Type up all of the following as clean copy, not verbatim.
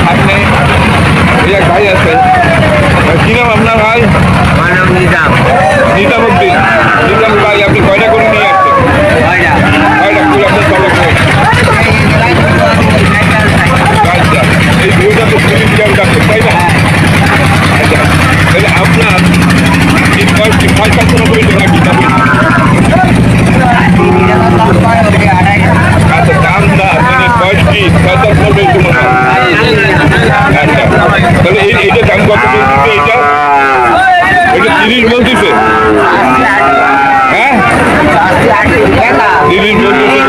সামনে এই এক ভাই আছে। কি নাম আপনার ভাই? আমার নাম নিজাম। নিজামুদ্দিন। নিজাম ভাই, আপনি কয়টা করে নিয়ে আসছেন? কয়টা? কয়টা করে আপনার চলে গেছে? আচ্ছা, এই দুইটা তো পুলিশ ক্যাম্প আছে, তাই না? আচ্ছা, তাহলে আপনার এই কয়েকটি 5-7 করে নাকি যাবে? আচ্ছা, দাম না মানে কয়েকটি 6-7 করবে একটু মনে হয়। আচ্ছা, তাহলে এইটা দাম কত বলতেছে? এইটা 30 বলতেছে। হ্যাঁ, 30 বলতেছে।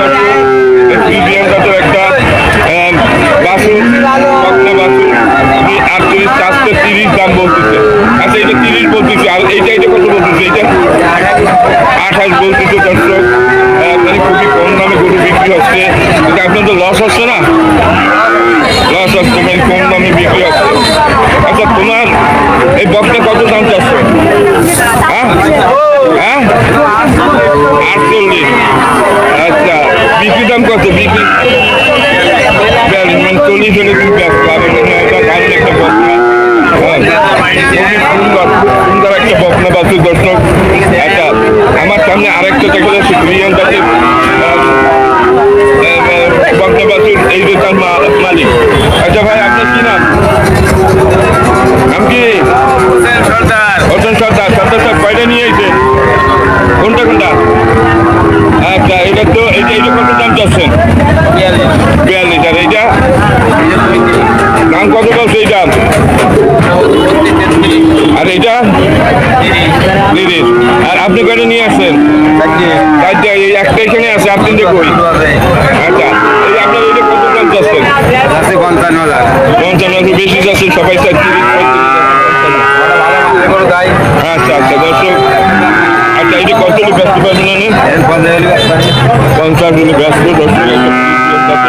প্রিমিয়াম জাতের একটা বাছুর, বকনা বাছুর, আপনি 38 চাচ্ছে, 30 দাম বলতেছে। আচ্ছা, এটা 30 বলতেছে। আর এইটা কত বলতেছে? এইটা 28 বলতেছে। দর্শক, মানে খুবই কম দামে গরু বিক্রি হচ্ছে। কিন্তু আপনার তো লস হচ্ছে না? লস হচ্ছে, মানে কম দামে বিক্রি হচ্ছে। আচ্ছা, তোমার এই বকনা কত দাম চাচ্ছ? হ্যাঁ হ্যাঁ, 48। আচ্ছা, বিক্রি দাম কত? বিক্রি 42, মানে 40 হলে তুমি ব্যস্ত হবে। দারুণ একটা বকনা, সুন্দর সুন্দর একটা বকনা বাছুর। দর্শক, আচ্ছা, আমার সামনে আরেকটা দেখা যাচ্ছে প্রিমিয়াম জাতের বকনা বাছুর। এই যে তার মালিক। আচ্ছা ভাই, আপনার কি নাম? নাম কি? হোসেন সর্দার। হোসেন সর্দার। সর্দার সাহেব, কয়টা নিয়ে এসেছেন? কোনটা কোনটা? আচ্ছা, এটা তো এইটা কত দাম চাচ্ছেন? 42। আর এইটা দাম কত বলছে? এইটা আর এইটা 30। আর আপনি কয়টা নিয়ে আসছেন? এই একটা এখানে আছে, আপনি দেখুন। আচ্ছা, এই আপনার এইটা কত দাম চাচ্ছেন? 55,000। 55 বেশি যাচ্ছেন সবাই, 30-35। আচ্ছা আচ্ছা, দর্শক, আচ্ছা, এটা কত ব্যস্ত পারবেন না? 50 হলে ব্যস্ত। দর্শক,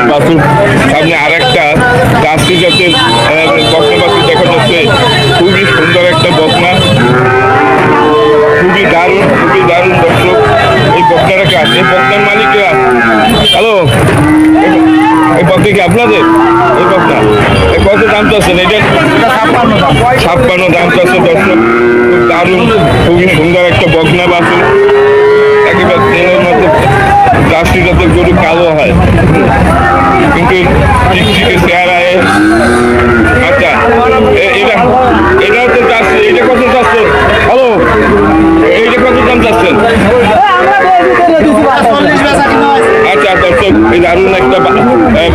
বাছুর সামনে আরেকটা জার্সি জাতের বকনা বাছুর দেখা যাচ্ছে। খুবই সুন্দর একটা বকনা, খুবই দারুণ, খুবই দারুণ। দর্শক, এই বকনাটা কাজ, এই বকনার মালিকরা। হ্যালো, এই বকনা কি আপনাদের? এই বকনা কত দাম চাচ্ছেন? এটা 56 দাম চাচ্ছে। দর্শক, খুব দারুণ, খুবই সুন্দর একটা বকনা বাছুর। একেবারে তেলের মতো জার্সি জাতের গরু, কালো হয় কিন্তু চিকচিকে চেহারায়। আচ্ছা, এটা হচ্ছে জার্সি। এইটা কত চাচ্ছেন? হ্যালো, এইটা কত দাম চাচ্ছেন? আচ্ছা, দর্শক, এই দারুণ একটা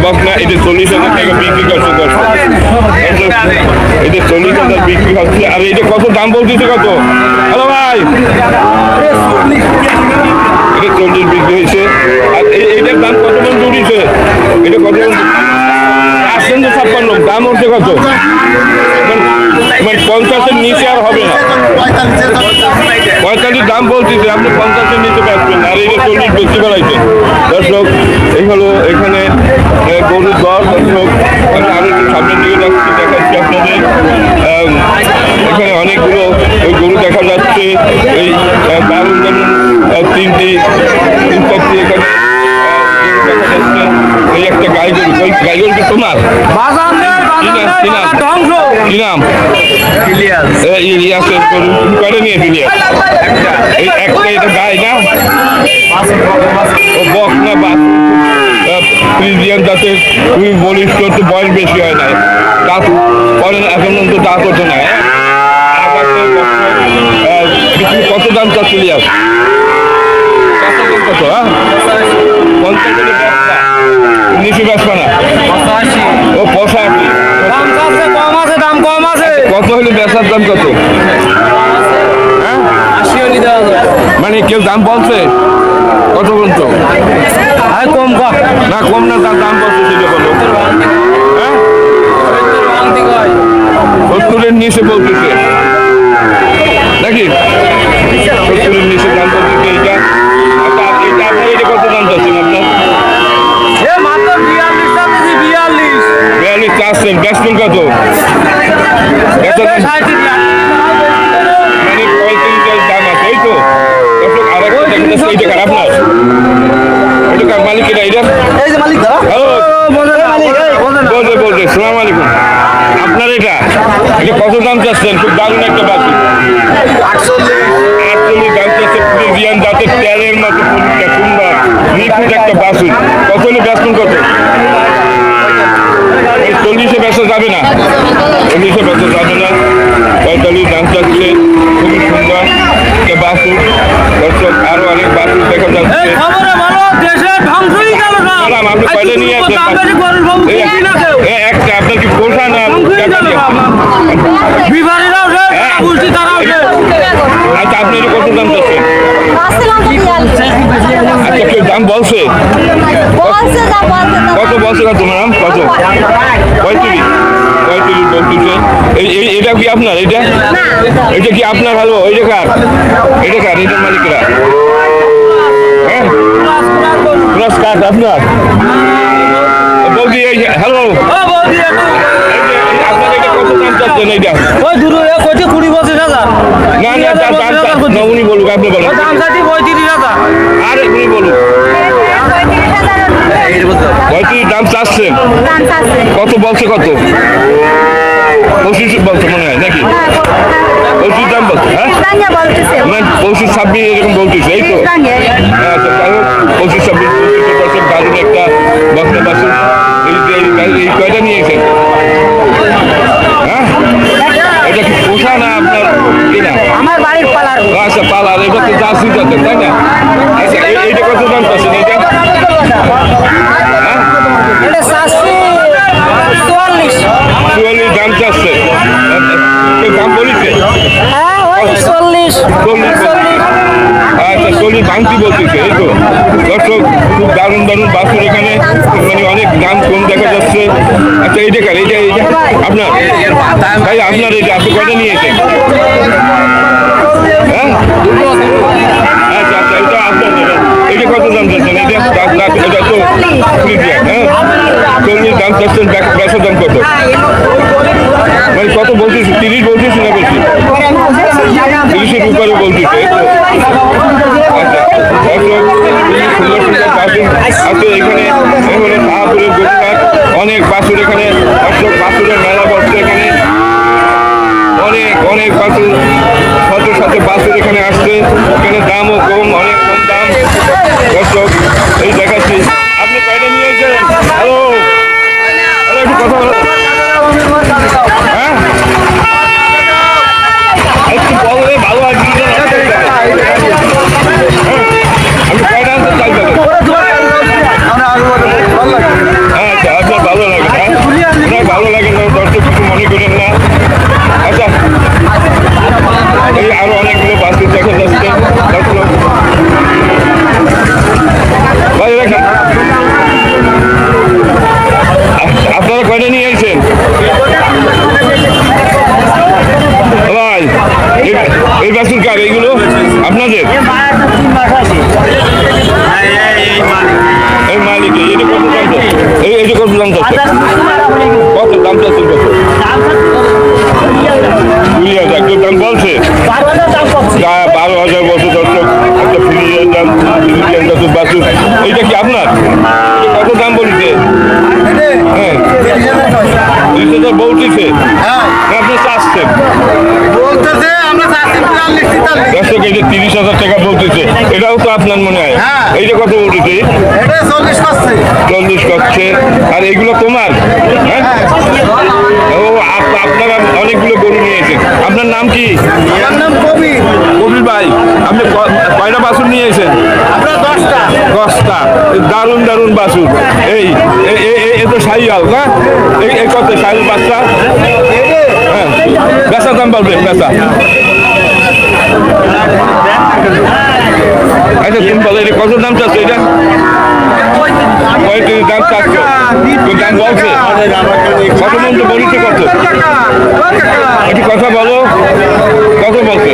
বকনা, এটা 40,000 টাকা বিক্রি করছে। দর্শক, এটা 40,000 বিক্রি হচ্ছে। আর এটা কত দাম বলতেছে? কত? হ্যালো ভাই, এটা 40 বিক্রি হয়েছে। আর এইটার দাম কত পর্যন্ত উঠেছে? এটা কত আসছেন? তো 56। দাম হচ্ছে কত? মানে 50-এর নিচে আর হবে না। 45 দাম বলতেছে, আপনি 50-এর নিচে বেচবেন। আর এটা 40 বেশি বেড়াইছে। দর্শক, এই হলো এখানে গরুর দর। দর্শক, আরো একটু সামনের দিকে যাচ্ছি, দেখাচ্ছি আপনাদের। এখানে অনেকগুলো ওই গরু দেখা যাচ্ছে। এই দারুণ দারুণ 3-4টি এখানে দেখা যাচ্ছে। এই একটা গাই গরু। ওই গাই গরু কি তোমার? কি নাম? ইলিয়াসের গরু। তুমি কয়টা নিয়ে? ইলিয়াস এই একটা। এটা গাই না? ও বকনা বাছুর, ফ্রিজিয়ান জাতের, তুমি বলিষ্ঠ, তো বয়স বেশি হয় না, দাঁত পরে না, এখন তো দাঁত ওঠে না। কত দাম চাচ্ছে ইলিয়াস? কত? হ্যাঁ, 50 নিচে বেচবা না? ও 85। কত হলে বেচার দাম কত? হ্যাঁ, 80 মানে কেউ দাম বলছে কত পর্যন্ত? কম না, কম না, তার দাম বলছে সেটা বলো। হ্যাঁ, 70-এর নিচে বলতেছে নাকি? 70-এর নিচে দাম বলতেছে এইটা। আচ্ছা, এইটা আপনার এটা কত দাম চাচ্ছেন? আপনার 42 চাচ্ছেন, বেচবেন কত? মানে 35 দাম আছে, এই তো। দর্শক, আরেকটা দেখতেছে, এইটা কার? আপনার? এটা কার মালিক? এটা? হ্যালো, বলছে। সালাম আলাইকুম। এটা কত দাম চাচ্ছেন? খুব দারুণ একটা বাছুর। 48 দাম চাচ্ছে। ফ্রিজিয়ান জাতের তেলের মতো পরিষ্কার সুন্দর নিখুঁত একটা বাছুর। কত হলে বেচবেন কত? 40-এ বেচা যাবে না, 40-এ বেচা যাবে না। 45 দাম চাচ্ছে। খুবই সুন্দর একটা বাছুর। দর্শক আরো অনেক বাছুর দেখা যাচ্ছে। ম্যাডাম, আপনি কয়টা নিয়ে আসছেন? একটা আপনার কি পোষা না? আচ্ছা, আপনি এটা কত দাম চাচ্ছেন? আচ্ছা, কেউ দাম বলছে? কত বলছে? কত ম্যাডাম? কত? 35 বলতেছে। এটা কি আপনার? এটা কি আপনার? ভালো, ওইটা কার? এটা কার? এটার মালিকরা? হ্যাঁ, ক্রস কাট আপনার? বৌদি, এই হ্যালো, আপনার এটা কত দাম চাচ্ছেন? এইটা না না, তার দাম উনি বলুক, আপনি বলুন। আর উনি বলুন। 35 দাম চাচ্ছেন। কত বলছে? কত? 25 বলছে মনে হয় নাকি? 25 দাম বলছে। হ্যাঁ, 25-26 এরকম বলতেছে, এই তো। আচ্ছা, তাই হোক, 25-26 বলতেছে। দারুণ একটা বক্তা বাছুর। এই কয়টা নিয়েছেন? হ্যাঁ, এটা কি পোষা না আপনার কিনা? আমার বাড়ির পালার। আচ্ছা, পালার। এটা তো জার্সি জাতের, তাই না? আচ্ছা, এইটা কত দাম চাচ্ছেন? এইটা হ্যাঁ, 44 দাম চাচ্ছে। কেউ দাম বলেছে? আচ্ছা, 40 ভাঙতি বলতেছে, এই তো। দর্শক, খুব দারুণ দারুণ বাছুর এখানে, মানে অনেক দাম কম দেখা যাচ্ছে। আচ্ছা, এইটা কার? এইটা আপনার? ভাই, আপনার এইটা আপনি কয়টা নিয়েছেন? হ্যাঁ, আচ্ছা আচ্ছা, এটা আপনার। এটা কত দাম চাচ্ছেন? এটা তো ফ্রিজিয়ান। হ্যাঁ, 40 দাম চাচ্ছেন। বেচার দাম কত? মানে কত বলতেছি? 30 বলতেছি না বেশি? 30-এর উপরে বলতেছে, এই তো। আচ্ছা, সুন্দর সুন্দর বাছুর আছে এখানে। হলো শাহপুরের গরুঘাট। অনেক বাছুর এখানে। দর্শক, বাছুরের মেলা বসছে এখানে। অনেক অনেক বাছুর, শত শত বাছুর এখানে আসছে। এখানে দামও কম, অনেক কম দাম। দর্শক, এই দেখাচ্ছি। আপনি কয়টা নিয়েছেন? হ্যালো, একটু কথা বলো। হ্যাঁ, একটু বললে ভালো হয়। আমি কয়টা আনতে চাই? আচ্ছা, আপনার ভালো লাগে না? আপনার ভালো লাগে না, দর্শক কিছু মনে করেন না। আচ্ছা, এই আরো অনেকগুলো বাছুর দেখা যাচ্ছে। দর্শক ভাই, দেখেন আপনারা কয়টা নিয়ে আসছেন? ভাই, এই বাছুর কার? এইগুলো আপনাদের? এই মালিক। এটা কত দাম চাচ্ছে? এইটা কত দাম চাচ্ছে? কত দাম চাচ্ছে? কত? 20,000। কেউ দাম বলছে? 12,000 বছর। দর্শক, একটা ফ্রিজিয়ান দাম, ফ্রিজিয়ান জাতের বাছুর। এইটা কি আপনার? কত দাম বলছে? হ্যাঁ, 30,000 বলতেছে। আপনি চাচ্ছেন? দর্শক, এই যে 30,000 টাকা বলতেছে, এটাও তো আপনার মনে হয়? এইটা কত বলতেছে? 40 করছে। আর এগুলো তোমার? হ্যাঁ, ও, আপনারা অনেকগুলো গরু নিয়েছেন। আপনার নাম কি? কবির ভাই, আপনি কয়টা বাছুর নিয়েছেন? 10টা। দারুণ দারুণ বাছুর। এই এ তো শাহিওয়াল না? এই কত শাহিওয়াল বাচ্চা? হ্যাঁ, বেচা দাম বলবেন? বেচা। আচ্ছা, তুমি বলো, এটা কত দাম চাচ্ছে? এটা 35 দাম চাচ্ছে। দাম বলছে কত? মন তো বলিছে কত? একটু কথা বলো, কত বলছে?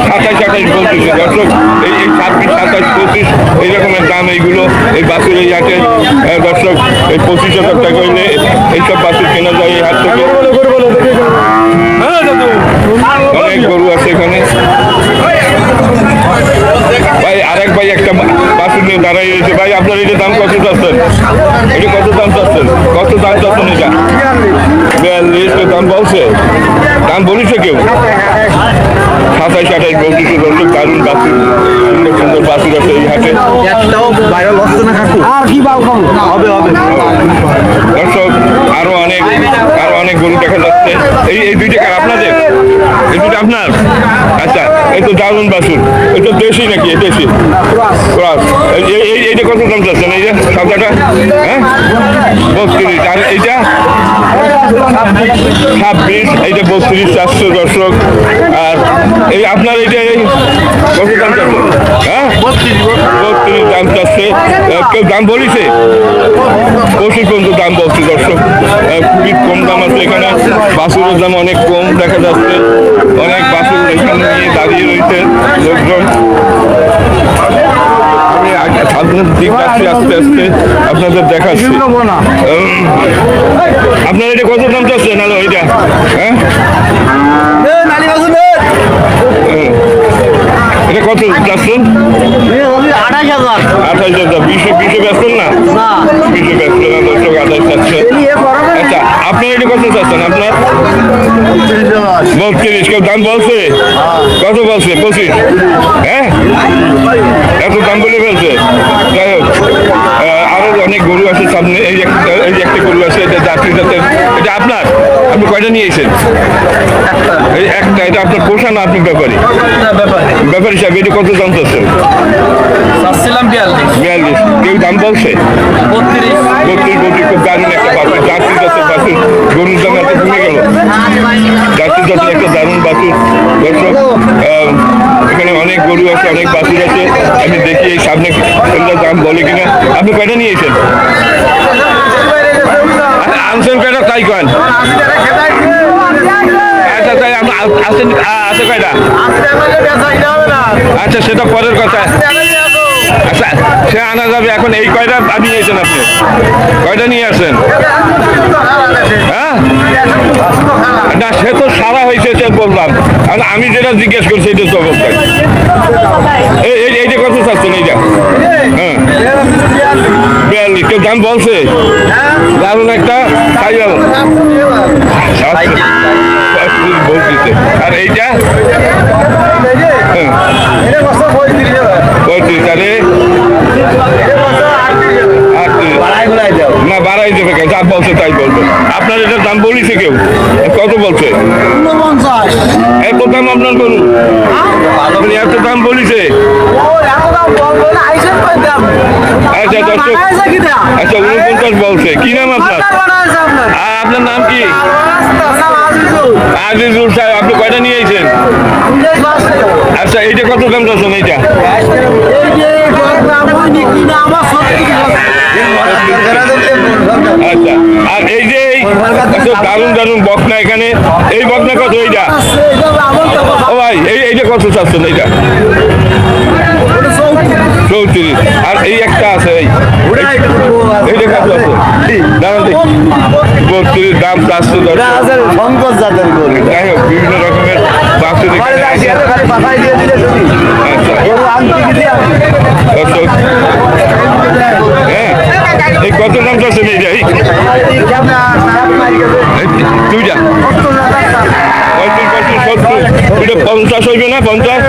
27-28 বলতেছে। দর্শক, এই 26, 27, 25 এই রকমের দাম এইগুলো। এই বাছুর এই হাটে। দর্শক, এই 25,000 টাকা হইলে এইসব বাছুর কেনা যায় এই হাট থেকে। অনেক গরু আছে এখানে। ভাই, আরেক ভাই একটা বাছুর নিয়ে দাঁড়াই রয়েছে। ভাই, আপনার এটা দাম কত চাচ্ছেন? এটা কত দাম চাচ্ছেন? কত দাম চাচ্ছেন এটা? 42। দাম বলছে? দাম বলিছে কেউ? 27-28 বলতেছে দর্শক। দারুণ বাছুর, সুন্দর সুন্দর বাছুর আছে এই হাটে। একটাও বাইরে লস্ত না কাকু আর কি বাউ হবে হবে দর্শক আরো অনেক গরু দেখা যাচ্ছে। এই দুইটা কার আপনাদের? এই দুইটা আপনার? আচ্ছা, এই তো দারুণ বাছুর। এই তো দেশি নাকি? এই দেশি ক্রস। এইটা কত দাম চাচ্ছেন? এই যে সাদাটা, হ্যাঁ 32। আর এইটা 26, এইটা 32,400 দর্শক। আর এই আপনার এইটা এই কত দাম চাচ্ছে? হ্যাঁ 32 দাম চাচ্ছে। কেউ দাম বলিছে? 25 পর্যন্ত দাম বলছে দর্শক। খুবই কম দাম আছে এখানে। বাছুরের দাম অনেক কম দেখা যাচ্ছে। অনেক বাছুর এখানে নিয়ে দাঁড়িয়ে রয়েছে লোকজন। আমি সামনের দিক যাচ্ছি আস্তে আস্তে, আপনাদের দেখাচ্ছি। আপনার এটা কত দাম চাচ্ছেন? হ্যালো এইটা, হ্যাঁ এটা কত চাচ্ছেন? 28,000। 20 ব্যস্তেন না? 20 ব্যস্ত না দর্শক, 28 চাচ্ছে। আচ্ছা, আপনার এটা কত চাচ্ছেন? আপনার 32। কেউ দাম বলছে? কত বলছে? 25। হ্যাঁ, এত দাম বলে ফেলছে। যাই হোক, আরো অনেক গরু আছে সামনে। এই যে একটা গরু আছে, এটা জার্সি জাতের। এটা আপনার? আপনি কয়টা নিয়েছেন? এই একটা। এটা আপনার পোষা না আপনি ব্যাপারী? ব্যাপারী সাহেব, এটা কত দাম চাচ্ছেন? 42। কেউ দাম বলছে? 32। খুব দারুণ একটা বাছুর, জার্সি জাতের বাছুর। গরুর দাম এত কমে গেল। জার্সি জাতের একটা দারুণ বাছুর দর্শক। এখানে অনেক গরু আছে, অনেক বাছুর আছে। আমি দেখি এই সামনে কোনটা দাম বলে কিনা। আপনি কয়টা নিয়েছেন? আনছেন কয়টা? তাই কয়েন। আচ্ছা, তাই আসেন। আছে কয়টা? আচ্ছা, সেটা পরের কথা। আচ্ছা, সে আনা যাবে। এখন এই কয়টা নিয়েছেন আপনি? কয়টা নিয়ে আসেন? হ্যাঁ না, সে তো সারা হয়েছে, সে বললাম। আর আমি যেটা জিজ্ঞেস করছি এটা তো অবস্থা। এইটা কত চাচ্ছেন? এইটা হ্যাঁ 42। কেউ দাম বলছে? দারুণ একটা সাইকেল বলতেছে। আর এইটা 35। আরে না, বাড়াই দেবে কেউ? যা বলছে তাই বলবে। আপনার এটার দাম বলিছে কেউ? কত বলছে? এত দাম আপনার বলুন? আপনি এত দাম বলিছে? আচ্ছা দর্শক, আচ্ছা 49 বলছে। কি নাম আপনার? আর আপনার নাম কি? আজিজুল সাহেব। আপনি কয়টা নিয়েছেন? আচ্ছা, এইটা কত দাম চাচ্ছেন? এইটা আচ্ছা। আর এই যে দারুণ দারুণ বকনা এখানে, এই বকনা কত? এইটা ও ভাই, এইটা কত চাচ্ছেন? এইটা 34। আর এই একটা আছে, এইটা কত আছে? দাঁড়ান দেখি। 32 দাম চাচ্ছে। যাই হোক, বিভিন্ন রকমের বাছুর এখানে আছে। আচ্ছা দর্শক, হ্যাঁ এই কত দাম চাচ্ছেন? এইটা দুইটা 50 হইবে না? 50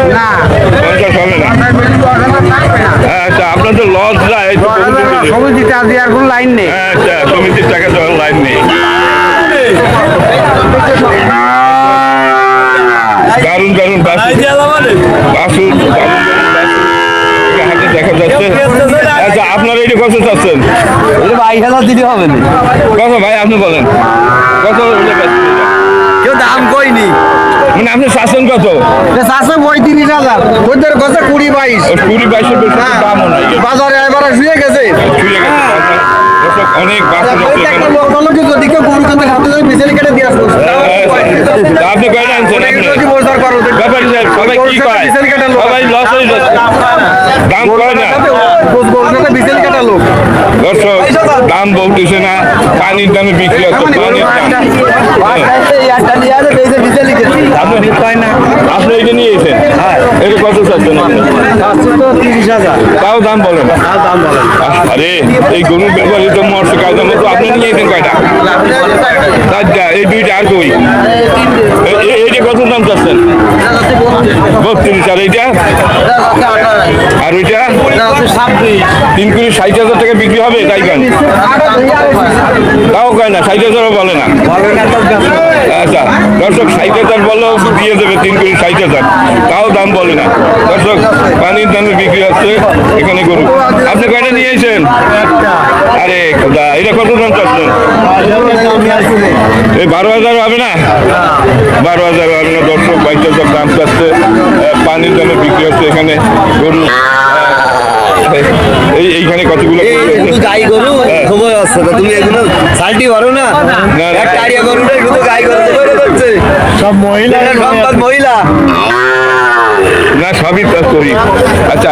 হবে না? আচ্ছা, আপনার তো লস যায়। সমিতিতে আজ আর কোনো লাইন নেই। আচ্ছা, সমিতির টাকা দেওয়ার লাইন নেই। দারুণ দারুণ বাছুর হাতে দেখা যাচ্ছে। আচ্ছা, আপনারা এটা কত চাচ্ছেন? 22,000 দিতে হবে না। কত ভাই আপনি বলেন? কত? কেউ দাম কইনি। মানে আপনি চাচ্ছেন কত? 35,000। ওদের কাছে 20-22। 20-22 বেশি দামও নাই। বাজারে এবারে শুয়ে গেছে। অনেক বাছুর আছে এখানে। যদি কেউ গরু কিনতে হাতে ধরে বিচেলি কেটে দিয়ে আসবো। আপনি কয়টা আনছেন? ব্যাপারী সাহেব, সবাই কি কয়? সবাই লস হয়ে যাচ্ছে, দাম কয় না। দর্শক, দাম বলতেছে না। পানির দামে বিক্রি হচ্ছে। পানির দাম আপনি এটা নিয়ে নিয়েছেন এটা কত চাচ্ছেন আপনি? তো 30,000 তাও দাম বলেন দাম বলেন। আরে এই গরু ব্যবহারিত মৎস্য কাজের মতো আপনি নিয়েছেন কয়টা? আচ্ছা এই দুইটা আর কই এইটা কত দাম চাচ্ছেন? 32। আর এইটা আর ওইটা 3,60,000 টাকা বিক্রি হবে তাই কেন? তাও কয় না 60,000ও বলে না। আচ্ছা দর্শক 60,000 বললেও দিয়ে দেবে 3,60,000 তাও দাম বলে না। দর্শক পানির দামে বিক্রি হচ্ছে এখানে গরু। আপনি কয়টা নিয়েছেন? আরে খোদা এটা কত দাম চাচ্ছেন? এই 12,000 হবে না? 12,000 হবে না দর্শক, 22,000 দাম চাচ্ছে। পানির দামে বিক্রি হচ্ছে এখানে গরু। এইখানে কতগুলো গাই গরু সময় আসছে না, তুমি এগুলো সাইডি পারো না। না, না। একটা আইডিয়া গরুটাই শুধু গাই গরু হচ্ছে সব মহিলা মহিলা না সবই তো করি। আচ্ছা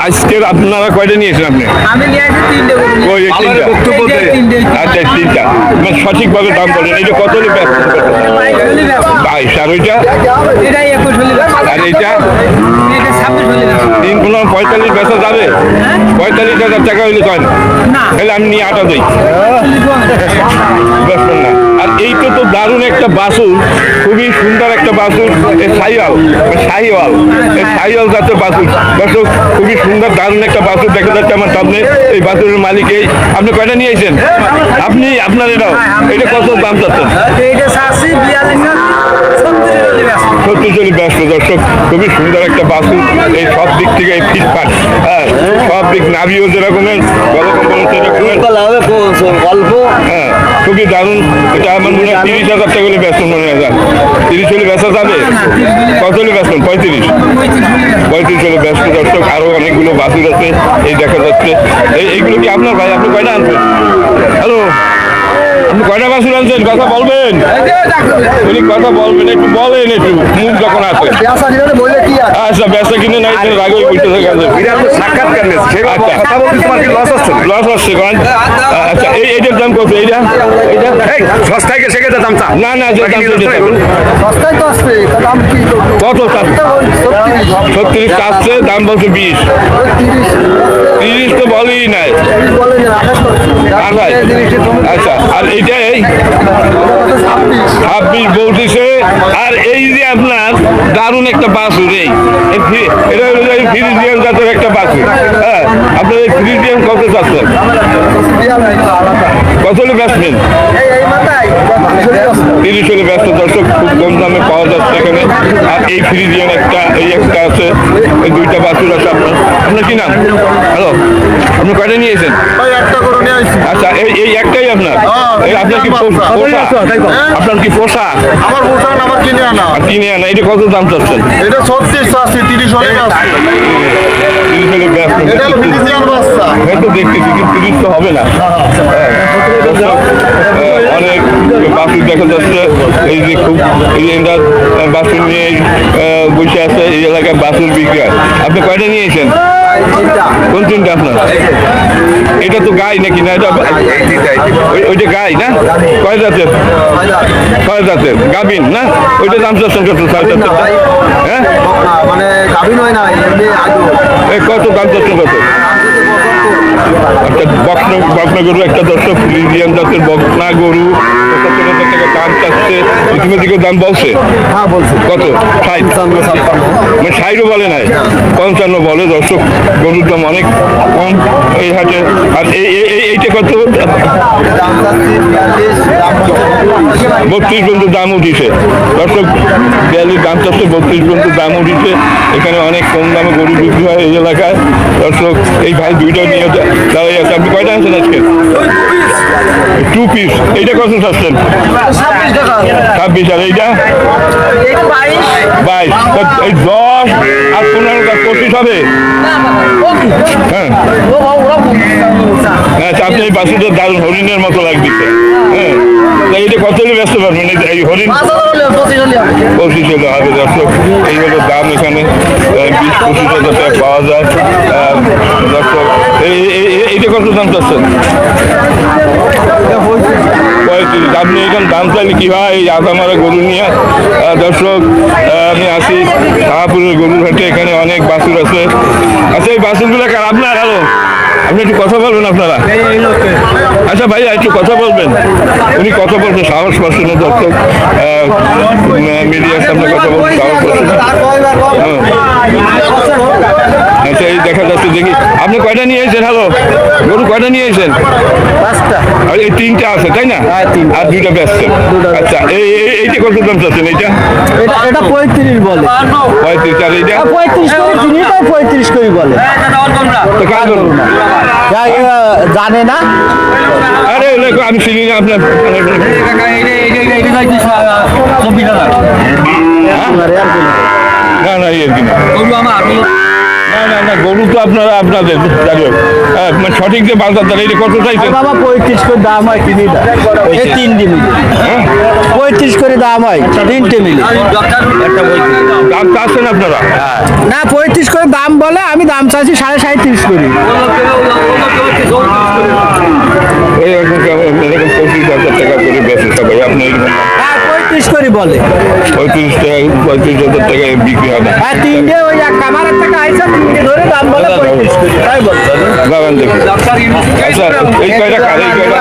আজকের আপনারা কয়টা নিয়েছেন আপনি? আমি নিয়ে আসি 3টে গরু। ওই এই তিনটা? আচ্ছা 3টা মানে সঠিকভাবে দাম বলেন। এটা কত হলে ব্যস্ত? 22। আর ওইটা? এটাই 21 হলে আর এইটা? এটা 26 হলে 45 বেচা যাবে? 45,000 টাকা হইলে কয় না? না। তাহলে আমি নিয়ে 8 দিই, বেচবেন না। আর এইটা তো দারুণ একটা বাছুর, খুবই সুন্দর একটা বাছুর। শাহিওয়াল শাহিওয়াল জাতের বাছুর। দর্শক খুবই সুন্দর দারুণ একটা বাছুর দেখা যাচ্ছে আমার সামনে। এই বাছুরের মালিক এই। আপনি কয়টা নিয়েছেন? আপনি আপনার এটাও এটা কত দাম চাচ্ছেন? এটা 42 সত্যি চলি ব্যস্ত। দর্শক খুবই সুন্দর একটা বাছুর। এই সব দিক থেকে এই ফিটফাট, হ্যাঁ সব দিক নাভিও যেরকমের গলকম্বল সেরকমের, অল্প হ্যাঁ খুবই দারুণ। এটা আমার মনে হয় 30,000 টাকা হলে ব্যস্ত মনে হয়। 30 হলে বেচা যাবে? কত হলে ব্যস্ত? 35 হলে ব্যস্ত। দর্শক আরো অনেকগুলো বাছুর আছে এই দেখা যাচ্ছে। এইগুলো কি আপনার ভাই? আপনি কয়টা আনছেন? হ্যালো আপনি কয়টা বাছুর আনছেন? কথা বলবেন, উনি কথা বলবেন, একটু বলেন একটু মুখ যখন আছে। আচ্ছা ব্যবসা কিনে নাই রাগই বলতে থাকে। সাক্ষাৎকার নিচ্ছে কথা বলতে তোমার কি লস হচ্ছে না? লস হচ্ছে কারণ আচ্ছা এইটার দাম কত? এইটা সস্তায় গেছে সেটা দাম চা না না যে দাম কত চাচ্ছে? 36 চাচ্ছে, দাম বলছে 20। 30 তো বলেই নাই। আচ্ছা আর এইটা এই 26 বলতেছে। আর এই যে আপনার দারুণ একটা বাছুর, এটা হলো ফ্রিজিয়ান জাতের একটা বাছুর। হ্যাঁ আপনার এই ফ্রিজিয়ান কত চাচ্ছেন? কত হলে বেচবেন? 30 হলে ব্যস্ত। দর্শক খুব কম দামে পাওয়া যাচ্ছে এখানে। আর এই ফ্রিজিয়ান এই একটা আছে, এই দুইটা বাছুর আছে আপনার। আপনার কি নাম? হ্যালো আপনি কয়টা নিয়েছেন? আচ্ছা এই একটাই আপনার? এই আপনার কি পোষা? আপনার কি পোষা? আমার পোষান আমার কিনে আনা আর কিনে আনা এটা কত দাম চাচ্ছেন? এটা 36 আছে 30 হলে আছে 30 হলে ব্যস্ত। এটা হলো ফিজিয়ান বাচ্চা হয়তো দেখতেছি কিন্তু 30 তো হবে না। অনেক বাছুর দেখা যাচ্ছে। এই যে খুব এই যে এরা বাছুর নিয়ে বসে আছে। এই এলাকায় বাছুর বিক্রি হয়। আপনি কয়টা নিয়েছেন? কোন 3টা আপনার? এটা তো গাই নাকি না? এটা ওইটা গাই না? কয় জাতের? 6 জাতের গাভিন না? ওইটা দাম চাচ্ছেন কত? 6 জাতের? হ্যাঁ মানে গাভীর হয় না এমনি আগে কত দাম চাচ্ছেন কত? একটা বকনা গরু একটা দর্শক ফ্রিজিয়ান জাতের বকনা গরু 75,000 টাকা দাম চাচ্ছে। ইতিমধ্যে দাম বলছে? হ্যাঁ বলছি কত? 60 মানে 60ও বলে নাই, 55 বলে। দর্শক গরুর দাম অনেক কম এই হাটে। আর এইটা কত? 32 পর্যন্ত দাম উঠিছে। দর্শক 42 দাম চাচ্ছে, 32 পর্যন্ত দাম উঠিছে। এখানে অনেক কম দামে গরু বিক্রি হয় এই এলাকায়। দর্শক এই ভাই দুইটা নিয়ে দাঁড়িয়ে আছে। আপনি কয়টা আনছেন আজকে? 2 পিস। এইটা কত চাচ্ছেন? 26। আর এইটা 22। এই 10 আর 15 25 হবে। হ্যাঁ আচ্ছা আপনি এই বাসুটা দারুণ হরিণের মতো লাগতেছে। হ্যাঁ এইটা কত হলে ব্যস্ত পারবেন? এই হরিণ 25 হলে হবে। দর্শক এই হলো দাম এখানে 20-25,000 টাকা পাওয়া যায়। দর্শক এইটা কত দাম চাচ্ছেন? 35। আপনি এখানে দাম চাইলে কি হয় এই আদামারা গরু নিয়ে? দর্শক, আমি আসি শাহাপুরের গরুর হাটে, এখানে অনেক বাছুর আছে। আচ্ছা, এই বাছুরগুলো কার আপনার? হ্যালো, আপনি একটু কথা বলবেন আপনারা? আচ্ছা ভাইয়া, একটু কথা বলবেন। উনি কথা বলতে সাহস পাচ্ছে না দর্শক, মিডিয়ার সামনে কথা বলতে সাহস পাচ্ছে না। আচ্ছা, এই দেখা যাচ্ছে, দেখি আপনি কয়টা নিয়ে এসেছেন? হ্যালো, গরু কয়টা নিয়ে এসেছেন? 5টা। আর এই 3টা আছে তাই না? হ্যাঁ, 3টা। আর 2টা বেচছেন। আচ্ছা, এইটা কত দাম চাচ্ছেন? এইটা এটা 35 বলে। 35। আর এইটা 35 করে চিনিটাও 35 করে বলে। তো কার গরু? জানে না। আরে দেখো, আমি চিনি না আপনার। না না, এর কিনা না, গরু তো আপনাদের যাই হোক। মানে সঠিক যে বাজার দর, এটা কত চাইছেন? বাবা 35 করে দাম হয় কিনিটা। এই 3টে মিলে হ্যাঁ, 35 করে দাম হয় 3টে মিলে। দাম চাচ্ছেন আপনারা? না, 35 করে দাম বলে, আমি দাম চাইছি 37.5 করি। এরকম 25,000 টাকা করে বেচে সবাই। আপনি এরকম হ্যাঁ, 35 করে বলে। 35,000 টাকায় বিক্রি হবে। হ্যাঁ, 3টে ওই এক কামারের টাকা আইসা 3টে ধরে দাম বলে 35 করে, তাই বলছে। দাঁড়ান দেখি। আচ্ছা, এই কয়টা কার? এই কয়টা